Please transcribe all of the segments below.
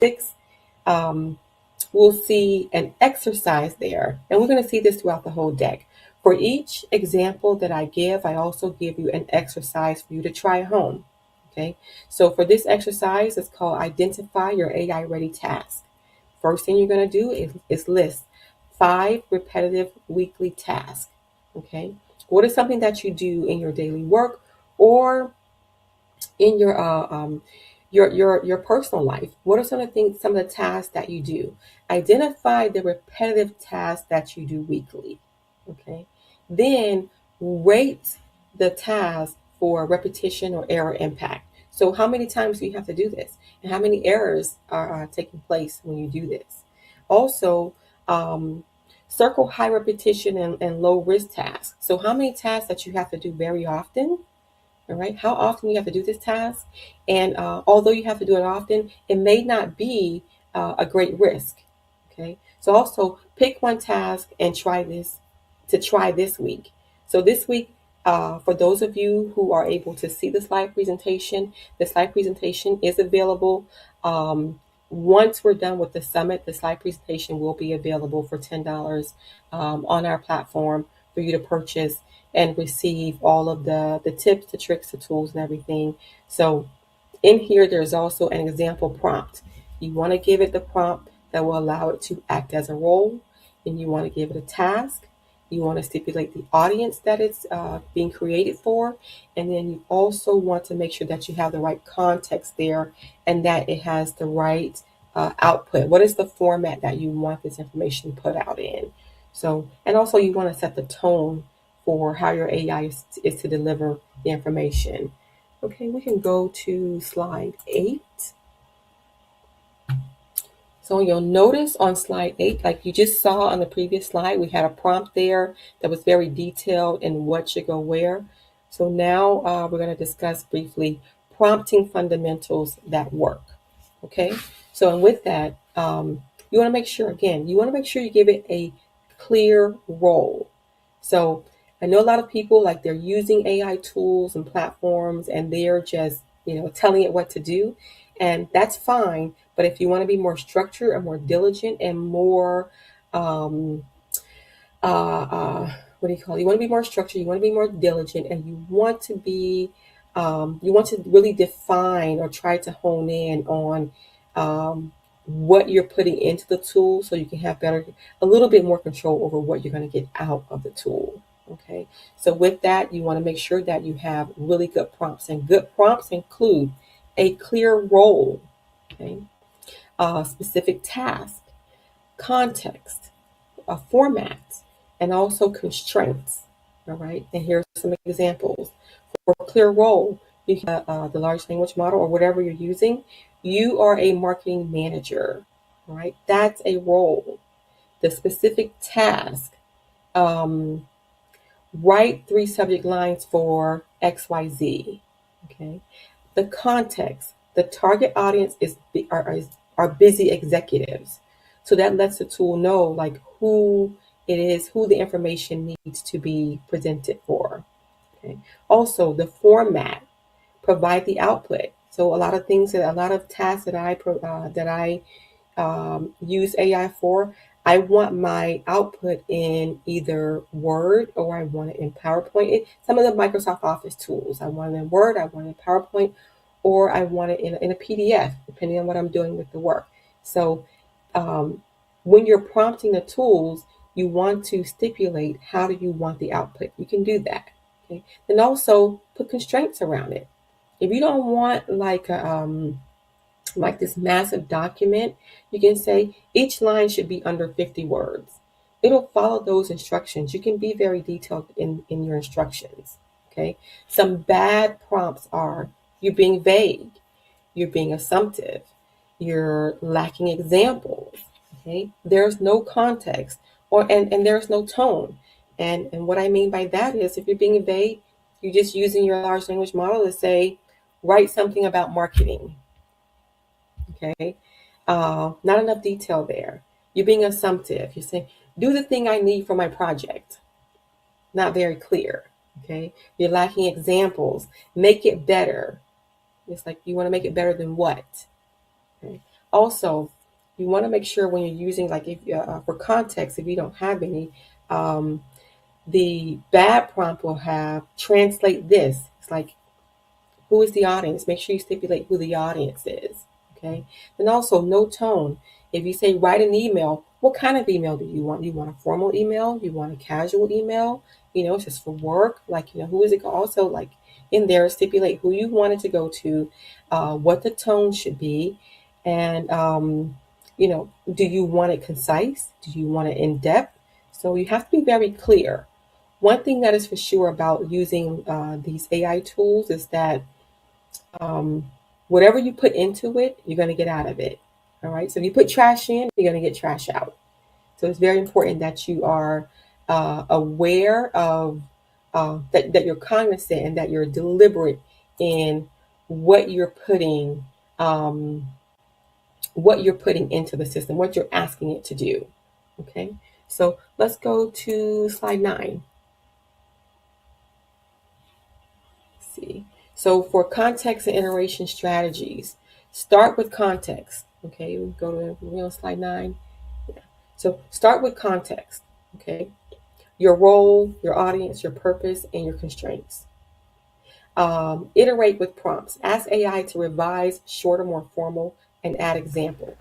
6, we'll see an exercise there. And we're going to see this throughout the whole deck. For each example that I give, I also give you an exercise for you to try home. Okay, so for this exercise, it's called Identify Your AI Ready Task. First thing you're going to do is list 5 repetitive weekly tasks. Okay, what is something that you do in your daily work or in your personal life? What are some of the tasks that you do? Identify the repetitive tasks that you do weekly. Okay, then rate the task for repetition or error impact. So how many times do you have to do this, and how many errors are taking place when you do this? Also, circle high repetition and low risk tasks. So how many tasks that you have to do very often? All right, how often you have to do this task, and although you have to do it often, it may not be a great risk. Okay, so also pick one task and try this week. So this week, for those of you who are able to see the slide presentation is available. Once we're done with the summit, the slide presentation will be available for $10 on our platform for you to purchase and receive all of the tips, the tricks, the tools, and everything. So in here, there's also an example prompt. You want to give it the prompt that will allow it to act as a role, and you want to give it a task. You want to stipulate the audience that it's being created for, and then you also want to make sure that you have the right context there and that it has the right output. What is the format that you want this information put out in? So, and also you want to set the tone for how your AI is to deliver the information. Okay, we can go to slide 8. So you'll notice on slide 8, like you just saw on the previous slide, we had a prompt there that was very detailed in what should go where. So now we're going to discuss briefly prompting fundamentals that work. Okay, so and with that, you want to make sure, again, you give it a clear role. So I know a lot of people, like, they're using AI tools and platforms and they're just, telling it what to do. And that's fine. But if you want to be more structured and more diligent and more, what do you call it? You want to be more structured, you want to be more diligent, and you want to be, you want to really define or try to hone in on what you're putting into the tool so you can have a little bit more control over what you're going to get out of the tool. Okay, so with that, you want to make sure that you have really good prompts, and good prompts include a clear role, okay, specific task, context, a format, and also constraints. All right, and here are some examples. For a clear role, you have the large language model or whatever you're using. You are a marketing manager. All right, that's a role. The specific task. Write 3 subject lines for XYZ. Okay. The context. The target audience are busy executives. So that lets the tool know, like, who it is, who the information needs to be presented for. Okay. Also, the format. Provide the output. So a lot of tasks that I use AI for, I want my output in either Word or I want it in PowerPoint. Some of the Microsoft Office tools, I want it in Word, I want it in PowerPoint, or I want it in a PDF, depending on what I'm doing with the work. So when you're prompting the tools, you want to stipulate how do you want the output. You can do that. Okay. Then also put constraints around it. If you don't want like this massive document, you can say each line should be under 50 words. It'll follow those instructions. You can be very detailed in your instructions. Okay. Some bad prompts are you're being vague, you're being assumptive, you're lacking examples. Okay. There's no context and there's no tone. And what I mean by that is if you're being vague, you're just using your large language model to say, write something about marketing. Okay. Not enough detail there. You're being assumptive. You're saying, do the thing I need for my project. Not very clear. Okay. You're lacking examples. Make it better. It's like, you want to make it better than what? Okay. Also, you want to make sure when you're using, like, if for context, if you don't have any, um, the bad prompt will have translate this. It's like, who is the audience? Make sure you stipulate who the audience is. Okay. And also, no tone. If you say write an email, what kind of email do you want? You want a formal email? You want a casual email? It's just for work. Like, who is it? Also, like, in there, stipulate who you want it to go to, what the tone should be, and do you want it concise? Do you want it in depth? So you have to be very clear. One thing that is for sure about using these AI tools is that um, whatever you put into it, you're going to get out of it. All right. So if you put trash in, you're going to get trash out. So it's very important that you are aware of that you're cognizant and that you're deliberate in what you're putting um, what you're putting into the system, what you're asking it to do. Okay. So let's go to slide 9. See. So for context and iteration strategies, start with context. Okay, we go to we're on slide 9. Yeah. So start with context. Okay, your role, your audience, your purpose, and your constraints. Iterate with prompts. Ask AI to revise shorter, more formal, and add examples.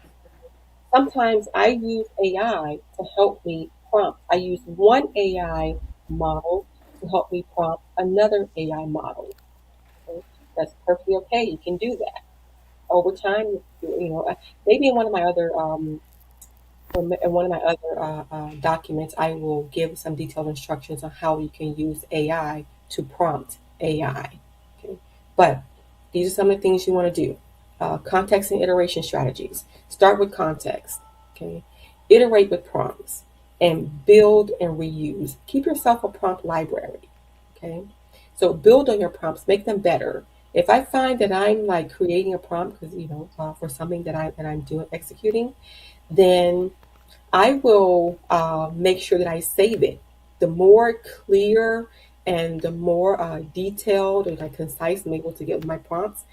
Sometimes I use AI to help me prompt. I use one AI model to help me prompt another AI model. Okay? That's perfectly okay. You can do that over time. Maybe in one of my other in one of my other documents, I will give some detailed instructions on how you can use AI to prompt AI. Okay, but these are some of the things you want to do. Context and iteration strategies. Start with context. Okay, iterate with prompts, and build and reuse. Keep yourself a prompt library. Okay, so build on your prompts, make them better. If I find that I'm like creating a prompt because for something that I'm doing executing, then I will make sure that I save it. The more clear and the more detailed and like concise I'm able to get with my prompts,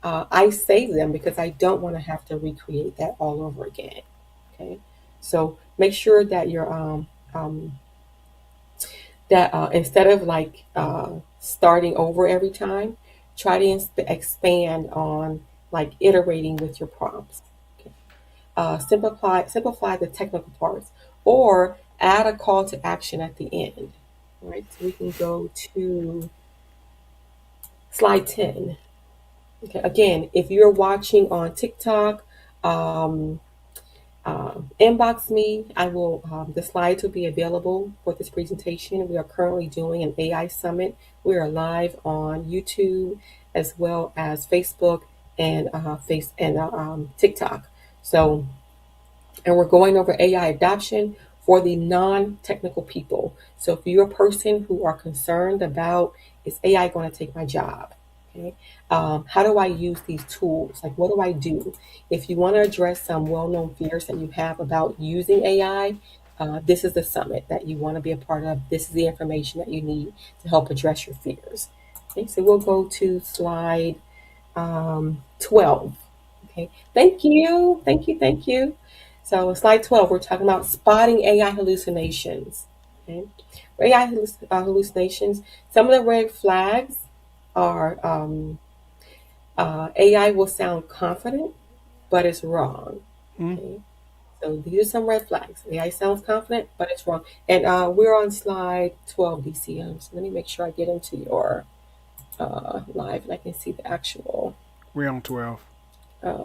I save them because I don't want to have to recreate that all over again. Okay, so make sure that you're that instead of like starting over every time, try to expand on like iterating with your prompts. Okay. Simplify the technical parts, or add a call to action at the end. All right, so we can go to slide 10. Okay, again, if you're watching on TikTok, um, inbox me. I will. The slides will be available for this presentation. We are currently doing an AI summit. We are live on YouTube as well as Facebook and TikTok. So, and we're going over AI adoption for the non-technical people. So if you're a person who are concerned about, is AI going to take my job? Okay. How do I use these tools? Like, what do I do? If you want to address some well-known fears that you have about using AI, this is the summit that you want to be a part of. This is the information that you need to help address your fears. Okay, so we'll go to slide 12. Okay, thank you, thank you, thank you. So slide 12, we're talking about spotting AI hallucinations. Okay, AI hallucinations. Some of the red flags are AI will sound confident, but it's wrong. Mm. Okay, so these are some red flags. AI sounds confident, but it's wrong. And we're on slide 12, DCM. So let me make sure I get into your live and I can see the actual We're on 12. uh,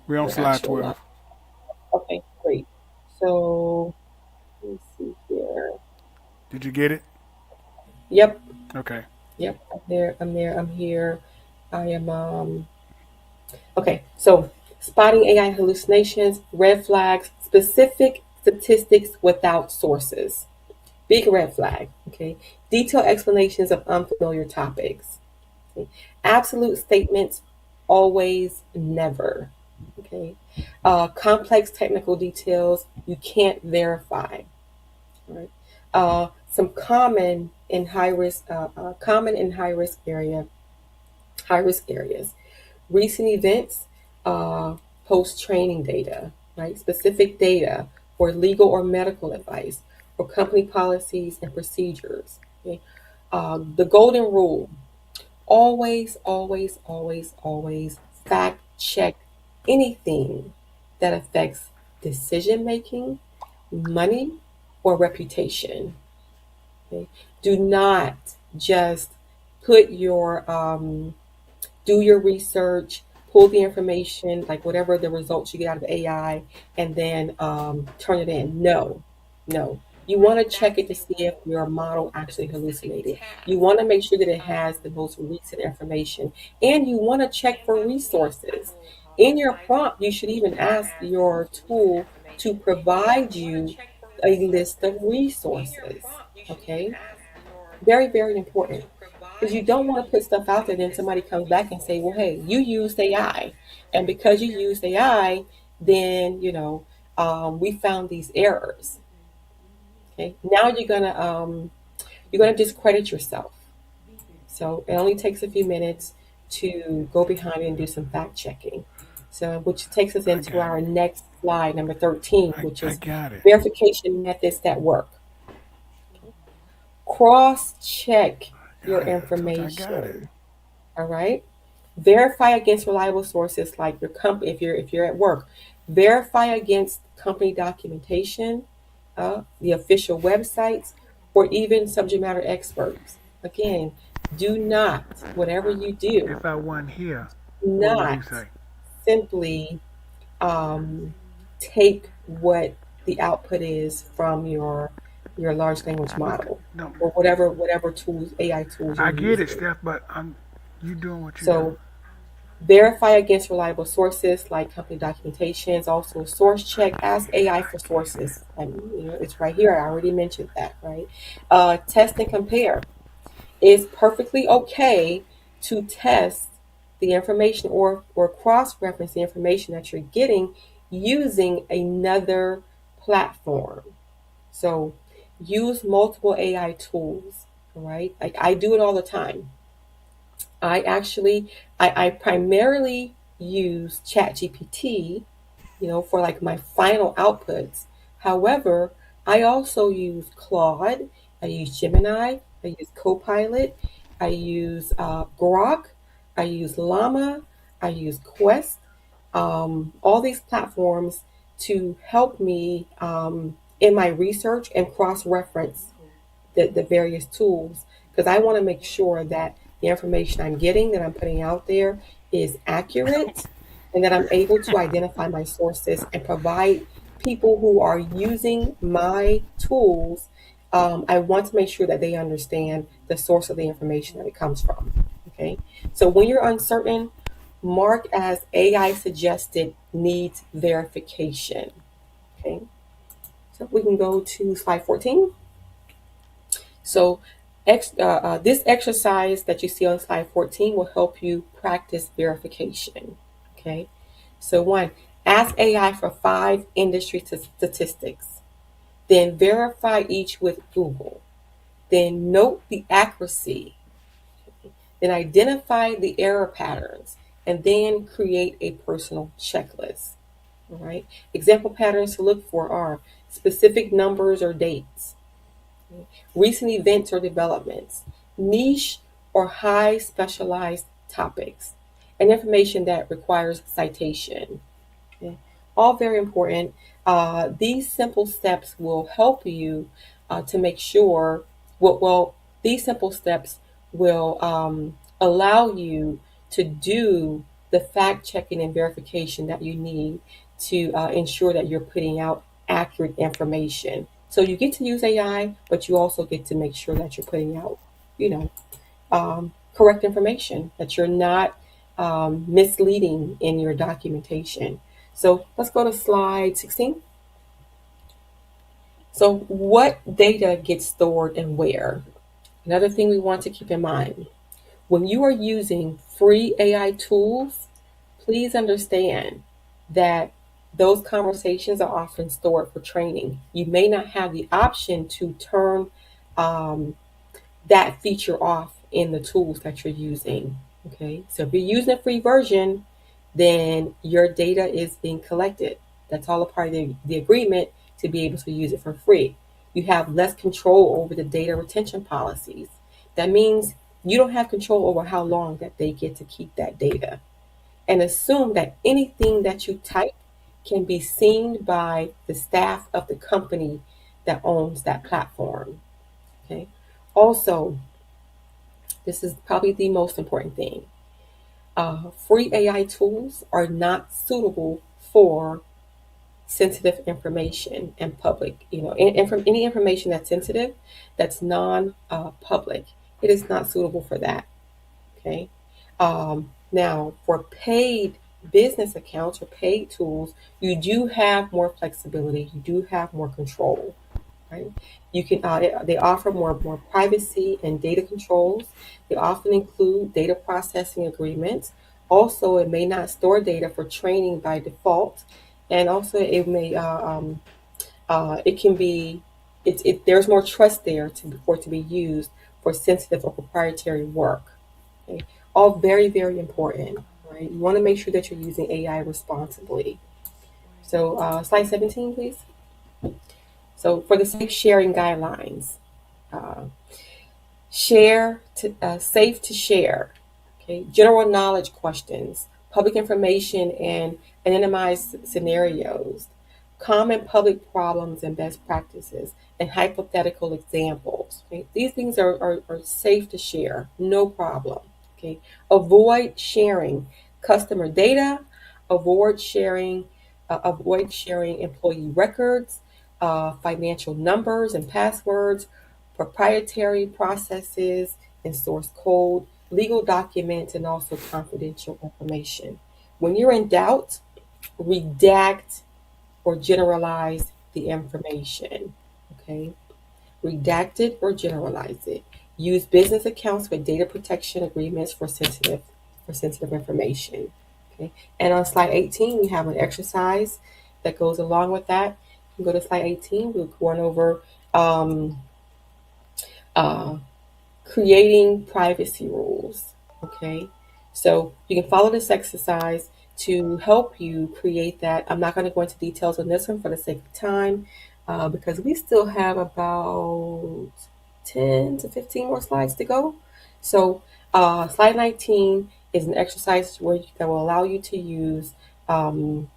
We're on your slide actual live. 12. Okay, great. So let me see here. Did you get it? Yep, Okay. yep. I'm there. I'm there. I'm here. I am. Okay. So spotting AI hallucinations, red flags, specific statistics without sources. Big red flag. Okay. Detailed explanations of unfamiliar topics. Okay. Absolute statements, always, never. Okay. Complex technical details you can't verify. Right. Some common in high risk areas. Recent events, uh, post training data, right? Specific data for legal or medical advice, or company policies and procedures. Okay? The golden rule: always, always, always, always fact check anything that affects decision making, money, or reputation. Okay? Do not just put your do your research, pull the information, like whatever the results you get out of AI, and then turn it in. No, no. You want to check it to see if your model actually hallucinated. You want to make sure that it has the most recent information, and you want to check for resources. In your prompt, you should even ask your tool to provide you a list of resources. Okay, very, very important, because you don't want to put stuff out there, then somebody comes back and say, well, hey, you used AI, and because you used AI, then we found these errors. Okay, now you're gonna discredit yourself. So it only takes a few minutes to go behind and do some fact checking. So, which takes us I into got our it. next slide, number 13, which I is got it. verification methods that work. Cross check your I told you I got it. information. All right. Verify against reliable sources like your company. If you're at work, verify against company documentation, the official websites, or even subject matter experts. Again, do not, whatever you do, If I wasn't here, what would not you say? simply um, take what the output is from your large language But model, no, or whatever tools, AI tools you're I get it, using. Steph. But you doing what you do. So verify against reliable sources like company documentations. Also, source check. Ask AI for sources. It's right here. I already mentioned that, right? Test and compare. It's perfectly okay to test the information, or cross-reference the information that you're getting using another platform. So, use multiple AI tools. All right, like I do it all the time. I actually, I primarily use ChatGPT, for like my final outputs. However, I also use Claude, I use Gemini, I use Copilot, I use Grok, I use Llama, I use Quest, all these platforms to help me in my research and cross reference the various tools, because I want to make sure that the information I'm getting, that I'm putting out there, is accurate, and that I'm able to identify my sources and provide people who are using my tools. I want to make sure that they understand the source of the information that it comes from. Okay, so when you're uncertain, mark as AI suggested needs verification. Okay, so we can go to slide 14. So, this exercise that you see on slide 14 will help you practice verification. Okay. So, one, ask AI for 5 industry statistics, then verify each with Google, then note the accuracy, then identify the error patterns, and then create a personal checklist. All right. Example patterns to look for are specific numbers or dates, recent events or developments, niche or high specialized topics, and information that requires citation. Okay? All very important. These simple steps will help you to make sure, well, these simple steps will allow you to do the fact checking and verification that you need to ensure that you're putting out accurate information. So you get to use AI, but you also get to make sure that you're putting out, you know, correct information, that you're not misleading in your documentation. So let's go to slide 16. So, what data gets stored and where? Another thing we want to keep in mind: when you are using free AI tools, please understand that those conversations are often stored for training. You may not have the option to turn um, that feature off in the tools that you're using. Okay, so if you're using a free version, then your data is being collected. That's all a part of the agreement to be able to use it for free. You have less control over the data retention policies. That means you don't have control over how long that they get to keep that data. And assume that anything that you type can be seen by the staff of the company that owns that platform. Okay. Also, this is probably the most important thing. Free AI tools are not suitable for sensitive information and public. Any information that's sensitive, that's non-public, it is not suitable for that. Okay. Now, for paid business accounts or paid tools, you do have more flexibility. You do have more control. Right? You can they offer more privacy and data controls. They often include data processing agreements. Also, it may not store data for training by default, and also it can be there's more trust there for it to be used for sensitive or proprietary work. Okay? All very very important. Right? You want to make sure that you're using AI responsibly. So, slide 17, please. So, for the safe sharing guidelines, uh, safe to share, okay, general knowledge questions, public information and anonymized scenarios, common public problems and best practices, and hypothetical examples. Okay? These things are safe to share, no problem. Okay, avoid sharing customer data, avoid sharing employee records, financial numbers and passwords, proprietary processes and source code, legal documents, and also confidential information. When you're in doubt, redact or generalize the information. Okay, redact it or generalize it. Use business accounts with data protection agreements for sensitive information. Okay, and on slide 18, we have an exercise that goes along with that. You can go to slide 18. We're going over uh, creating privacy rules. Okay, so you can follow this exercise to help you create that. I'm not going to go into details on this one for the sake of time, because we still have about 10 to 15 more slides to go. So, slide 19 is an exercise that will allow you to use to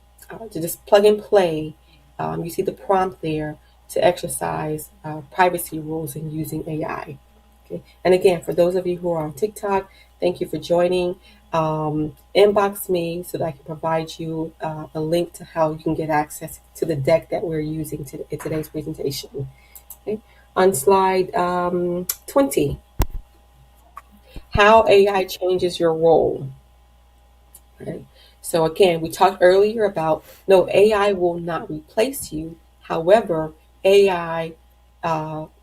just plug and play. You see the prompt there to exercise privacy rules in using AI. Okay. And again, for those of you who are on TikTok, thank you for joining. Inbox me so that I can provide you a link to how you can get access to the deck that we're using in today's presentation. Okay. On slide 20, how AI changes your role. Right? So again, we talked earlier about no, AI will not replace you. However, AI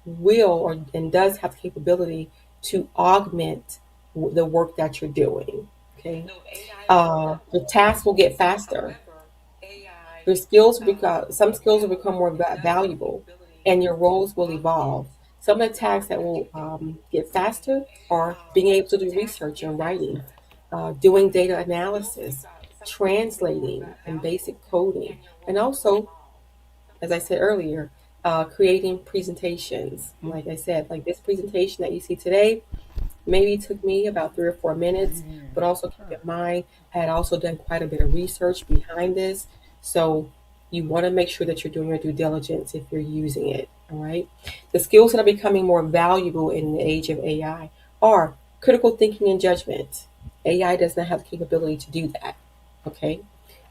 will and does have the capability to augment the work that you're doing. Okay, the tasks will get faster. Your skills become some skills will become more valuable, and your roles will evolve. Some of the tasks that will get faster are being able to do research and writing, doing data analysis, translating, and basic coding, and also, as I said earlier, creating presentations. Like I said, like this presentation that you see today, maybe it took me about 3 or 4 minutes, but also keep in mind, I had also done quite a bit of research behind this. So you want to make sure that you're doing your due diligence if you're using it. All right. The skills that are becoming more valuable in the age of AI are critical thinking and judgment. AI does not have the capability to do that. Okay.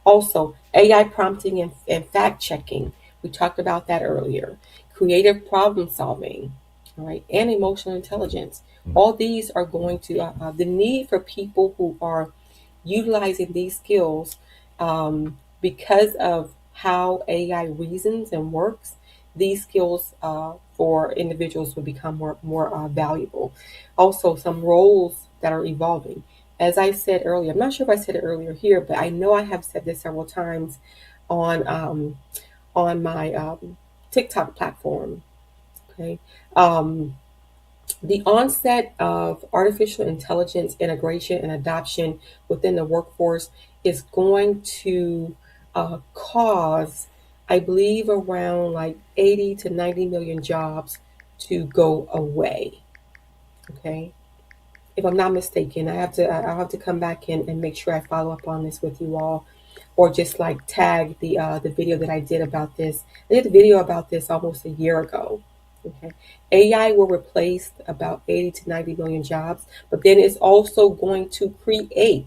Also, AI prompting and fact checking. We talked about that earlier. Creative problem solving, all right, and emotional intelligence. All these are going to the need for people who are utilizing these skills because of how AI reasons and works. These skills for individuals will become more valuable. Also, some roles that are evolving. As I said earlier, I'm not sure if I said it earlier here, but I know I have said this several times on my TikTok platform. Okay. The onset of artificial intelligence integration and adoption within the workforce is going to cause, I believe, around like 80 to 90 million jobs to go away. Okay. If I'm not mistaken, I'll have to come back in and make sure I follow up on this with you all, or just like tag the video that I did about this. I did a video about this almost a year ago. Okay, AI will replace about 80 to 90 million jobs, but then it's also going to create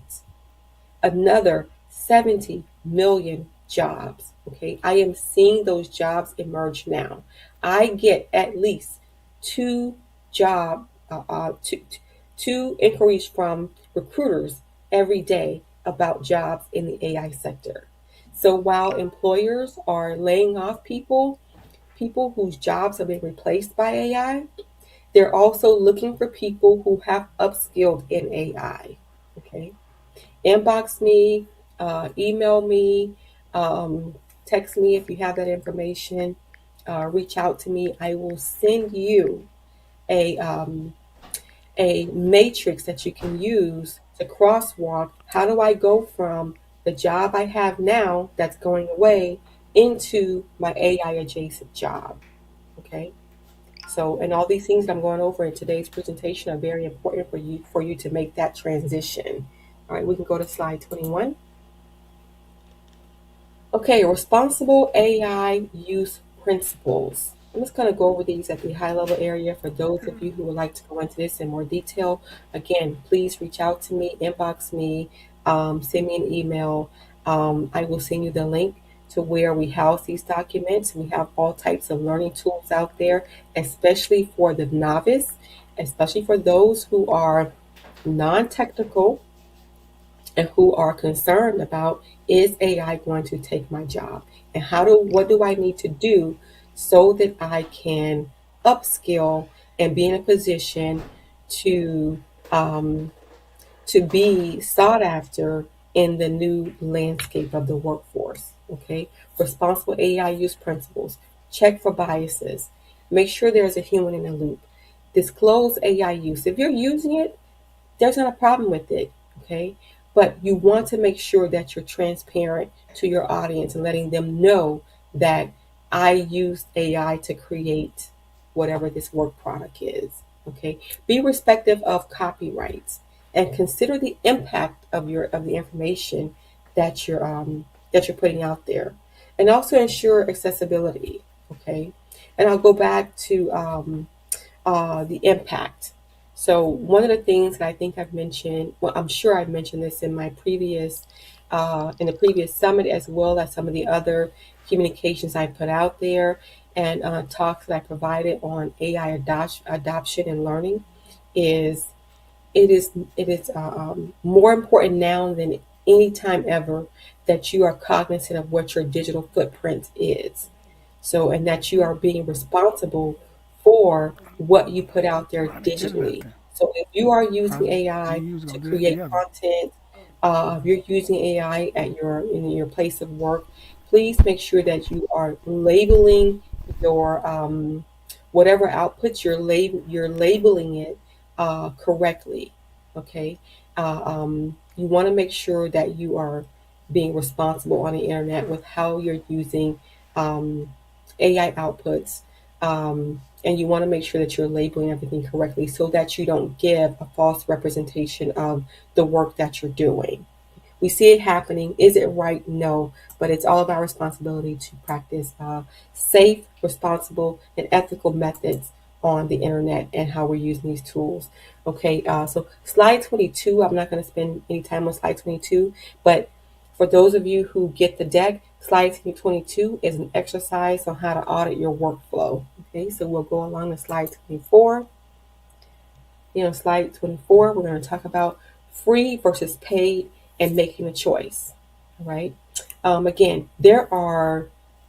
another 70 million jobs. Okay, I am seeing those jobs emerge now. I get at least two job, two inquiries from recruiters every day about jobs in the AI sector. So while employers are laying off people whose jobs have been replaced by AI, they're also looking for people who have upskilled in AI. Okay, inbox me, email me, text me if you have that information. Reach out to me. I will send you a um, a matrix that you can use to crosswalk. How do I go from the job I have now that's going away into my AI adjacent job? Okay. So, and all these things that I'm going over in today's presentation are very important for you to make that transition. All right, we can go to slide 21. Okay, responsible AI use principles. I'm just going to go over these at the high level area for those of you who would like to go into this in more detail. Again, please reach out to me, inbox me, send me an email. I will send you the link to where we house these documents. We have all types of learning tools out there, especially for the novice, especially for those who are non technical and who are concerned about, is AI going to take my job, and what do I need to do so that I can upskill and be in a position to um, to be sought after in the new landscape of the workforce. Okay, responsible AI use principles. Check for biases. Make sure there's a human in the loop. Disclose AI use. If you're using it, there's not a problem with it, okay? But you want to make sure that you're transparent to your audience and letting them know that I used AI to create whatever this work product is, okay? Be respectful of copyrights and consider the impact of the information that you're putting out there, and also ensure accessibility, okay? And I'll go back to the impact. So one of the things that I think I've mentioned, well, I'm sure I've mentioned this in my previous, in the previous summit, as well as some of the other communications I put out there and talks that I provided on AI adoption and learning, is it is more important now than any time ever that you are cognizant of what your digital footprint is. So, and that you are being responsible for what you put out there Probably good digitally. nothing. So, if you are using Probably you AI use to gonna good create together. content, if you're using AI at your place of work, please make sure that you are labeling your whatever outputs you're labeling it correctly. Okay, you want to make sure that you are being responsible on the internet with how you're using um, AI outputs. And you want to make sure that you're labeling everything correctly so that you don't give a false representation of the work that you're doing. We see it happening. Is it right? No. But it's all of our responsibility to practice safe, responsible, and ethical methods on the internet and how we're using these tools. Okay, so slide 22, I'm not going to spend any time on slide 22, but for those of you who get the deck, slide 22 is an exercise on how to audit your workflow. Okay, so we'll go along to slide 24. Slide 24, we're going to talk about free versus paid and making a choice. All right. Again, there are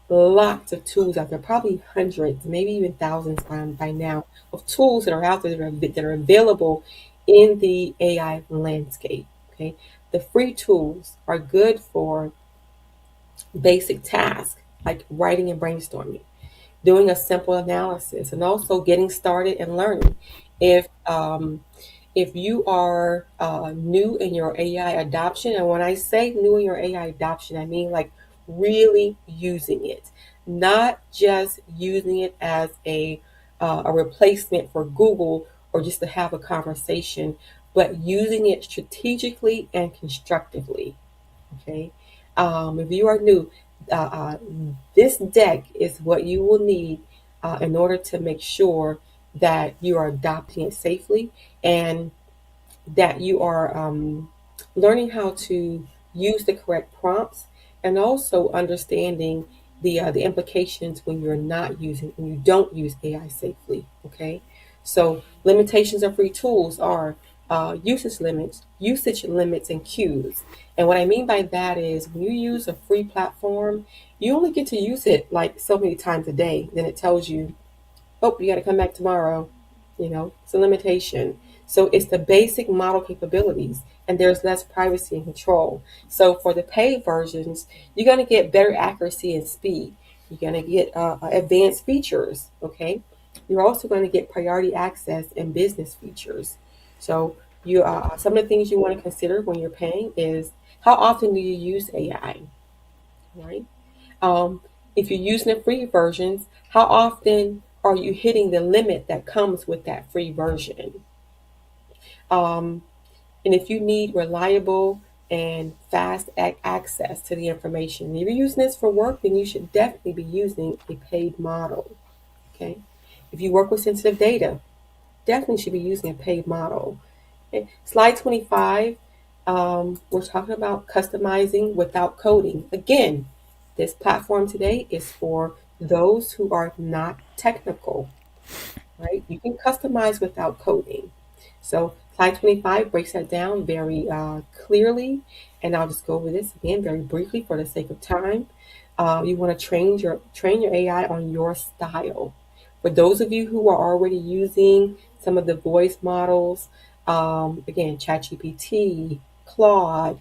lots of tools out there, probably hundreds, maybe even thousands by now, of tools that are out there that are available in the AI landscape. Okay. The free tools are good for basic tasks like writing and brainstorming, doing a simple analysis, and also getting started and learning. If If you are new in your AI adoption, and when I say new in your AI adoption, I mean like really using it, not just using it as a replacement for Google or just to have a conversation, but using it strategically and constructively. Okay. If you are new, uh, uh, this deck is what you will need in order to make sure that you are adopting it safely and that you are learning how to use the correct prompts and also understanding the implications when you're not using when you don't use AI safely. Okay, so limitations of free tools are usage limits, and cues. And what I mean by that is when you use a free platform, you only get to use it like so many times a day. Then it tells you, oh, you got to come back tomorrow. It's a limitation. So it's the basic model capabilities, and there's less privacy and control. So for the paid versions, you're going to get better accuracy and speed. You're going to get advanced features. Okay, you're also going to get priority access and business features. So some of the things you want to consider when you're paying is how often do you use AI, right? Um, if you're using the free versions, how often are you hitting the limit that comes with that free version? Um, and if you need reliable and fast access to the information, if you're using this for work, then you should definitely be using a paid model. Okay. If you work with sensitive data, definitely should be using a paid model. Okay. Slide 25, we're talking about customizing without coding. Again, this platform today is for those who are not technical, right? You can customize without coding. So slide 25 breaks that down very clearly, and I'll just go over this again very briefly for the sake of time. You want to train your AI on your style. For those of you who are already using some of the voice models, again, ChatGPT, Claude,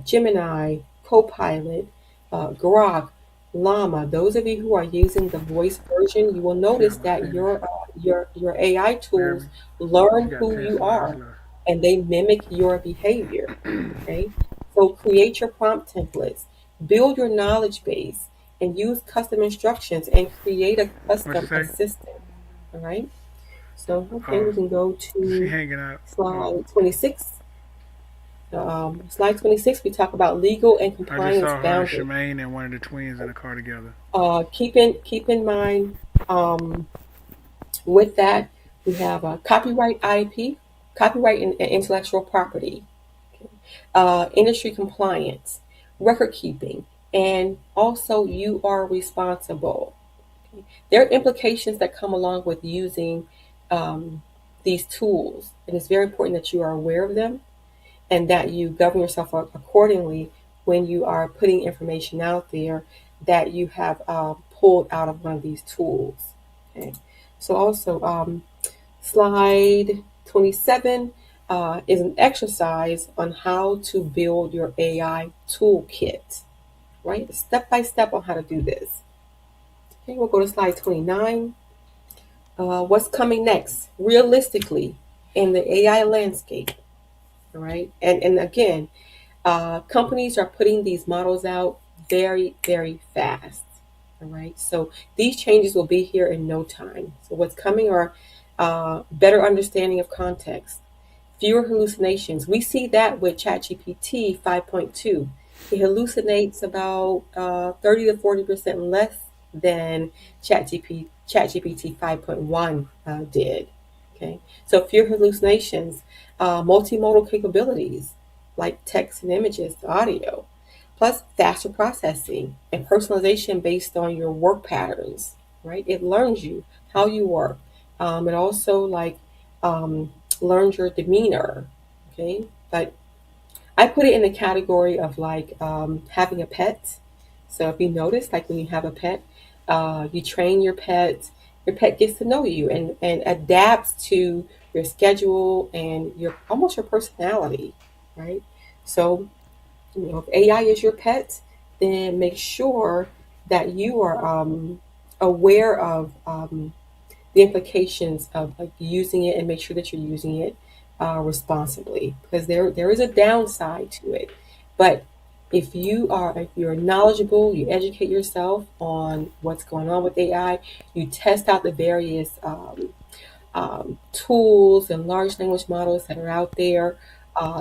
Gemini, Copilot, Grok, Llama. Those of you who are using the voice version, you will She notice almost that finished. your AI You tools heard me? She learn got who 10 you slides are left. and they mimic your behavior. Okay, so create your prompt templates, build your knowledge base, and use custom instructions and create a What you custom say? assistant. All right. So okay, Oh, we can go she to hanging out. Oh, slide 26. Slide 26, we talk about legal and I just compliance saw her and boundaries. Shemaine and one of the twins in the car together. Keep in mind, with that, we have copyright IP, copyright and intellectual property, industry compliance, record keeping, and also you are responsible. There are implications that come along with using um, these tools, and it's very important that you are aware of them and that you govern yourself accordingly when you are putting information out there that you have pulled out of one of these tools. Okay. So also, slide 27 is an exercise on how to build your AI toolkit, right? Step by step on how to do this. Okay, we'll go to slide 29. What's coming next, realistically, in the AI landscape, all right? And again, companies are putting these models out very, very fast. All right. So these changes will be here in no time. So what's coming are better understanding of context, fewer hallucinations. We see that with ChatGPT 5.2. It hallucinates about 30 to 40% less than ChatGPT 5.1 did. Okay, so fewer hallucinations, multimodal capabilities like text and images, audio, plus faster processing and personalization based on your work patterns. Right, it learns you how you work. It also um, learns your demeanor. Okay, but I put it in the category of having a pet. So if you notice, like when you have a pet, you train your pet gets to know you and adapts to your schedule and your almost your personality, right? So, if AI is your pet, then make sure that you are aware of the implications of like using it and make sure that you're using it responsibly, because there is a downside to it. But if you're knowledgeable, you educate yourself on what's going on with AI, you test out the various tools and large language models that are out there,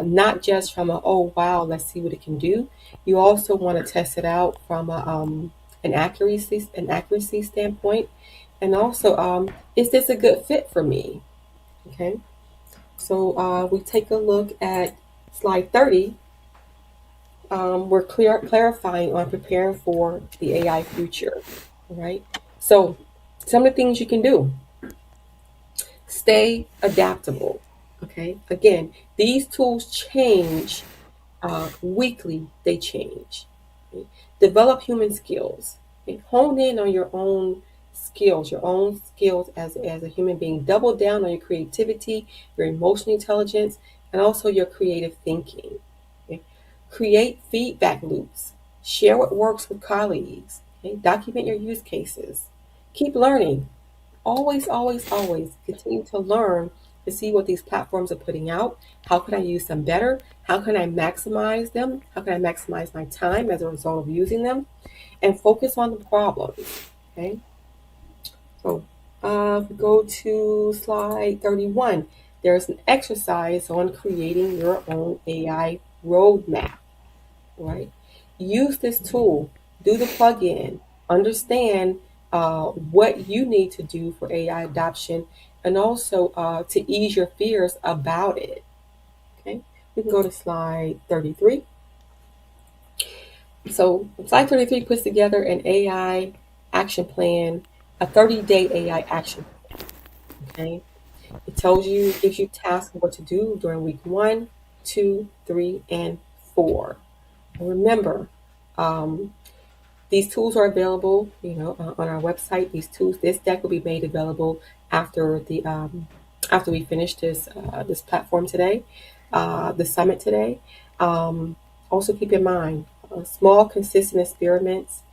not just from a, oh wow, let's see what it can do. You also want to test it out from an accuracy standpoint, and also, is this a good fit for me? Okay, so we take a look at slide 30. We're clarifying on preparing for the AI future. All right, so some of the things you can do: stay adaptable. Okay, again, these tools change weekly, they change. Okay? Develop human skills. Okay? Hone in on your own skills as a human being. Double down on your creativity, your emotional intelligence, and also your creative thinking. Okay? Create feedback loops. Share what works with colleagues. Okay? Document your use cases. Keep learning. Always, always, always continue to learn to see what these platforms are putting out. How can I use them better? How can I maximize them? How can I maximize my time as a result of using them? And focus on the problems. Okay. So if we go to slide 31, there's an exercise on creating your own AI roadmap. Right? Use this tool, do the plug-in, understand what you need to do for AI adoption, and also to ease your fears about it. Okay, we can go to slide 33. So slide 33 puts together an AI action plan, a 30-day AI action plan. Okay, it tells you, gives you tasks of what to do during week 1, 2, 3, and 4. And remember, um, these tools are available, on our website. This deck will be made available after after we finish this platform today, the summit today. Also, keep in mind, small, consistent experiments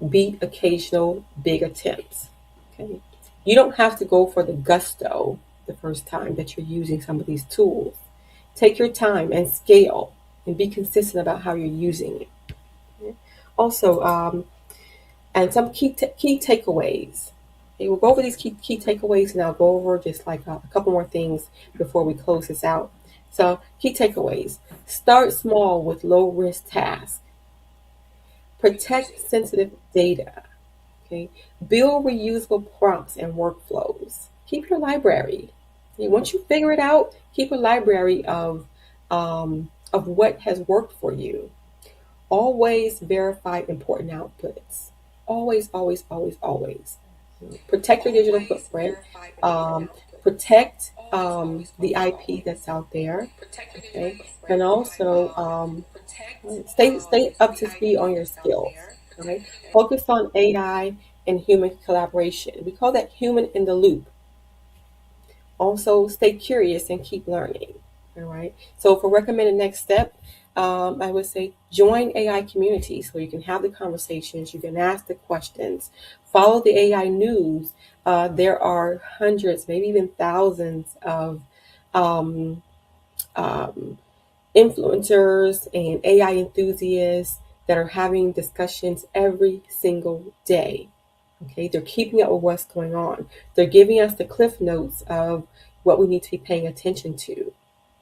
beat occasional big attempts. Okay, you don't have to go for the gusto the first time that you're using some of these tools. Take your time and scale, and be consistent about how you're using it. Okay? Also, and some key takeaways. Okay, we'll go over these key takeaways, and I'll go over just like a couple more things before we close this out. So, key takeaways: start small with low risk tasks. Protect sensitive data. Okay, build reusable prompts and workflows. Keep your library. Okay, once you figure it out, keep a library of what has worked for you. Always verify important outputs. Always, always, always, always. Protect your digital footprint. Protect the IP that's out there. Okay, and also stay up to speed on your skills. All right, focus on AI and human collaboration. We call that human in the loop. Also, stay curious and keep learning. All right. So, for recommended next step, I would say join AI community so you can have the conversations, you can ask the questions, follow the AI news. There are hundreds, maybe even thousands of um, um, influencers and AI enthusiasts that are having discussions every single day. Okay, they're keeping up with what's going on. They're giving us the cliff notes of what we need to be paying attention to.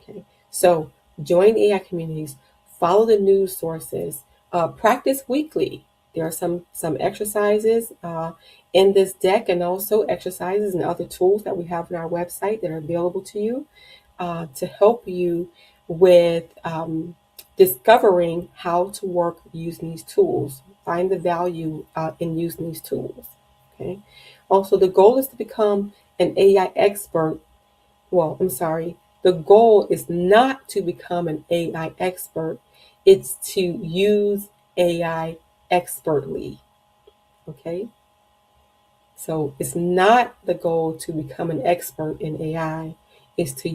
Okay, so join AI communities, follow the news sources, practice weekly. There are some exercises in this deck, and also exercises and other tools that we have on our website that are available to you to help you with discovering how to work using these tools. Find the value in using these tools. Okay. Also, the goal is to become an AI expert. Well, I'm sorry. The goal is not to become an AI expert. It's to use AI expertly. Okay. So it's not the goal to become an expert in AI. It's to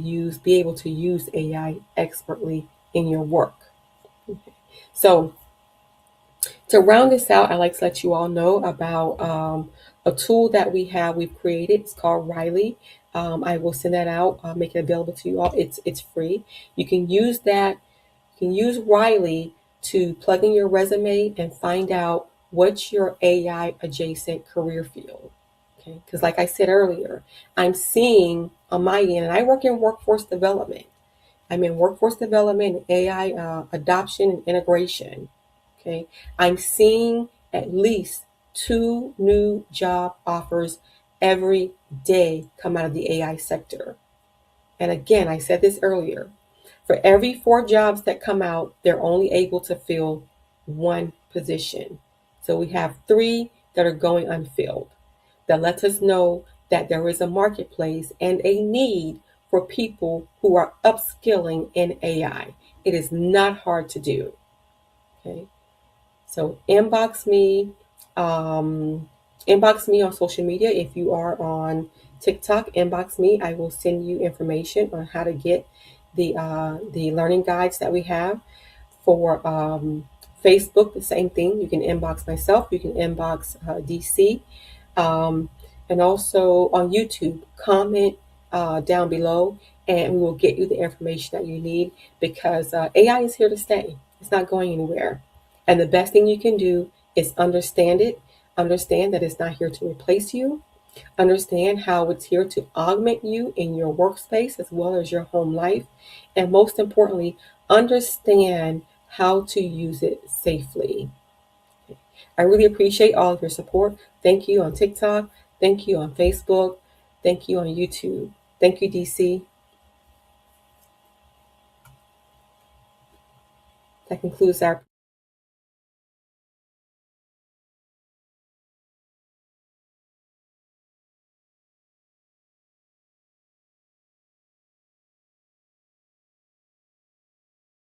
be able to use AI expertly in your work. Okay. So To round this out, I'd like to let you all know about a tool that we've created. It's called Riley. I will send that out, make it available to you all. It's free. You can use that. You can use Riley to plug in your resume and find out what's your AI adjacent career field. Okay, because like I said earlier, I'm seeing on my end, and I work in workforce development. I'm in workforce development, AI adoption, and integration. Okay, I'm seeing at least two new job offers every day come out of the AI sector. And again, I said this earlier, for every four jobs that come out, they're only able to fill one position. So we have three that are going unfilled. That lets us know that there is a marketplace and a need for people who are upskilling in AI. It is not hard to do. Okay. So um, inbox me on social media. If you are on TikTok, inbox me. I will send you information on how to get the learning guides that we have. For Facebook, the same thing. You can inbox myself. You can inbox DC, um, and also on YouTube. Comment down below, and we will get you the information that you need because AI is here to stay. It's not going anywhere. And the best thing you can do is understand it. Understand that it's not here to replace you. Understand how it's here to augment you in your workspace as well as your home life. And most importantly, understand how to use it safely. I really appreciate all of your support. Thank you on TikTok. Thank you on Facebook. Thank you on YouTube. Thank you, DC. That concludes our